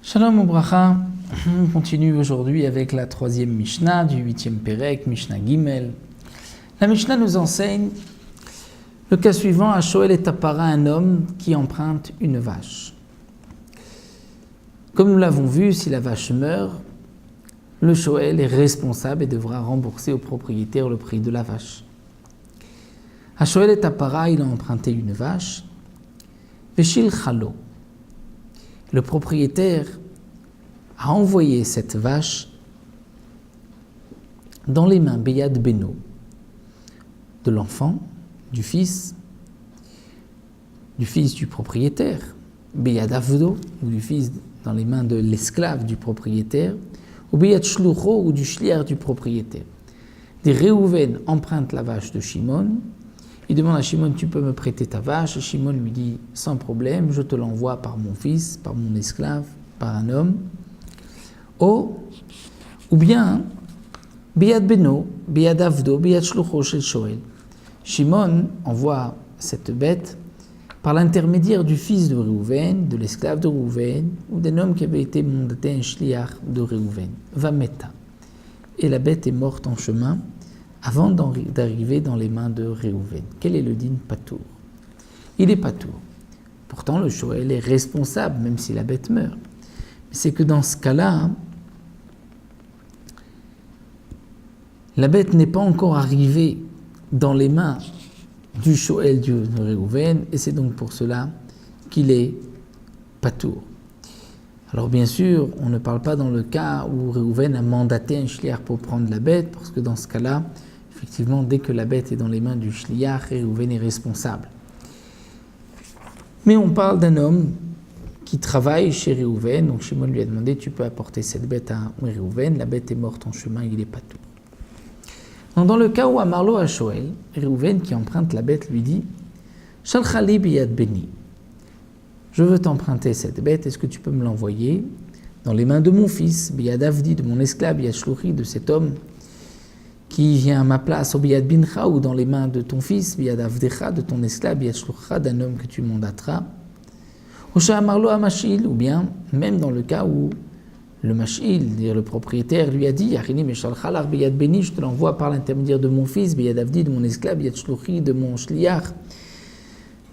Shalom Ubracha, on continue aujourd'hui avec la troisième Mishnah du 8e Pérek, Mishnah Gimel. La Mishnah nous enseigne le cas suivant: à Shoel et Tapara, un homme qui emprunte une vache. Comme nous l'avons vu, si la vache meurt, le Shoel est responsable et devra rembourser au propriétaire le prix de la vache. À Shoel et Tapara, il a emprunté une vache, Veshil Chalo. Le propriétaire a envoyé cette vache dans les mains Beyad Beno, de l'enfant, du fils du propriétaire, Beyad Avdo, ou du fils dans les mains de l'esclave du propriétaire, ou Beyad Shlucho, ou du shliach du propriétaire. Des Réhouven emprunte la vache de Shimon. Il demande à Shimon: tu peux me prêter ta vache? Et Shimon lui dit: sans problème, je te l'envoie par mon fils, par mon esclave, par un homme. Ou bien, Beyad Beno, Beyad Avdo, Beyad Shlucho shel Shoel. Shimon envoie cette bête par l'intermédiaire du fils de Réhouven, de l'esclave de Réhouven, ou d'un homme qui avait été mandaté un shliach de Réhouven. Vameta. Et la bête est morte en chemin avant d'arriver dans les mains de Réhouven. Quel est le din patour? Il est patour. Pourtant, le Shoel est responsable, même si la bête meurt. Mais c'est que dans ce cas-là, la bête n'est pas encore arrivée dans les mains du Shoel de Réhouven, et c'est donc pour cela qu'il est patour. Alors bien sûr, on ne parle pas dans le cas où Réhouven a mandaté un shliach pour prendre la bête, parce que dans ce cas-là, effectivement, dès que la bête est dans les mains du shliach, Réhouven est responsable. Mais on parle d'un homme qui travaille chez Réhouven, donc Shimon lui a demandé: tu peux apporter cette bête à Réhouven, la bête est morte en chemin, il est patour. Donc dans le cas où Amarlo à Shoel, Réhouven qui emprunte la bête lui dit: Shalchali biyad beni, je veux t'emprunter cette bête, est-ce que tu peux me l'envoyer dans les mains de mon fils, biyad avdi, de mon esclave, biyad shluchi, de cet homme qui vient à ma place, au biyad bincha, ou dans les mains de ton fils, biyad avdecha, de ton esclave, biyad shlucha, d'un homme que tu mandateras, ou Amarlo à Mashil, ou bien même dans le cas où le Mashil, le propriétaire, lui a dit: Yarini meshalchalar biyad beni, je te l'envoie par l'intermédiaire de mon fils, biyad avdi, de mon esclave, biyad shluchi, de mon shliach,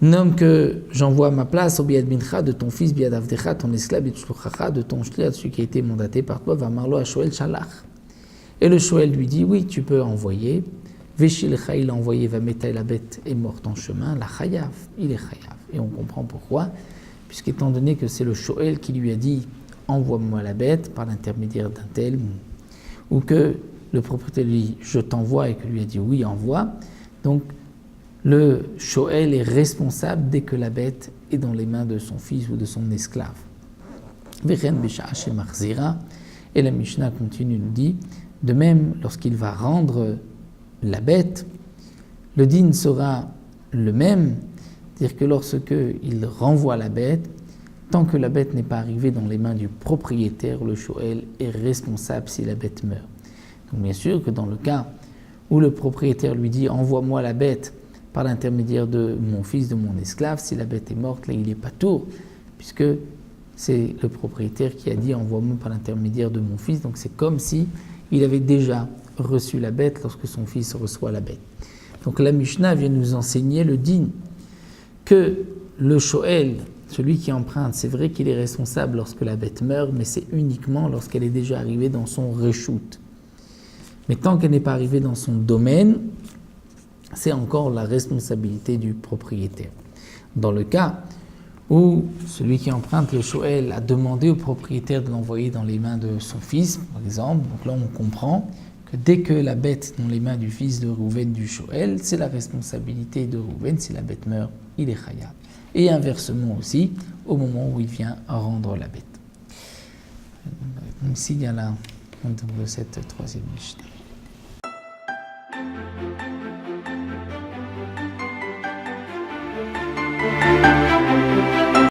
un homme que j'envoie à ma place, au biyad bincha, de ton fils, biyad avdecha, ton esclave, biyad shluchacha, de ton shliach, celui qui a été mandaté par toi, va Amarlo à Shoel shalach. Et le Shoel lui dit: oui, tu peux envoyer. Veshilcha, il a envoyé, va meta, la bête est morte en chemin, la chayav, il est chayav. Et on comprend pourquoi, puisqu'étant donné que c'est le Shoel qui lui a dit: envoie-moi la bête par l'intermédiaire d'un tel, ou que le propriétaire lui dit: je t'envoie, et que lui a dit: oui, envoie. Donc le Shoel est responsable dès que la bête est dans les mains de son fils ou de son esclave. Vechen besha'a shemarzira, et la Mishnah continue, nous dit: de même, lorsqu'il va rendre la bête, le din sera le même, c'est-à-dire que lorsqu'il renvoie la bête, tant que la bête n'est pas arrivée dans les mains du propriétaire, le Shoel est responsable si la bête meurt. Donc bien sûr que dans le cas où le propriétaire lui dit: envoie-moi la bête par l'intermédiaire de mon fils, de mon esclave, si la bête est morte, là il n'est pas tour, puisque c'est le propriétaire qui a dit: envoie-moi par l'intermédiaire de mon fils. Donc c'est comme si il avait déjà reçu la bête lorsque son fils reçoit la bête. Donc la Mishnah vient nous enseigner le din que le Shoel, celui qui emprunte, c'est vrai qu'il est responsable lorsque la bête meurt, mais c'est uniquement lorsqu'elle est déjà arrivée dans son reshoot. Mais tant qu'elle n'est pas arrivée dans son domaine, c'est encore la responsabilité du propriétaire. Dans le cas où celui qui emprunte, le Shoel, a demandé au propriétaire de l'envoyer dans les mains de son fils, par exemple, donc là on comprend que dès que la bête est dans les mains du fils de Réhouven, du Shoel, c'est la responsabilité de Réhouven, si la bête meurt, il est chayav. Et inversement aussi, au moment où il vient rendre la bête. Ici, il y a la fin de cette troisième Mishnah.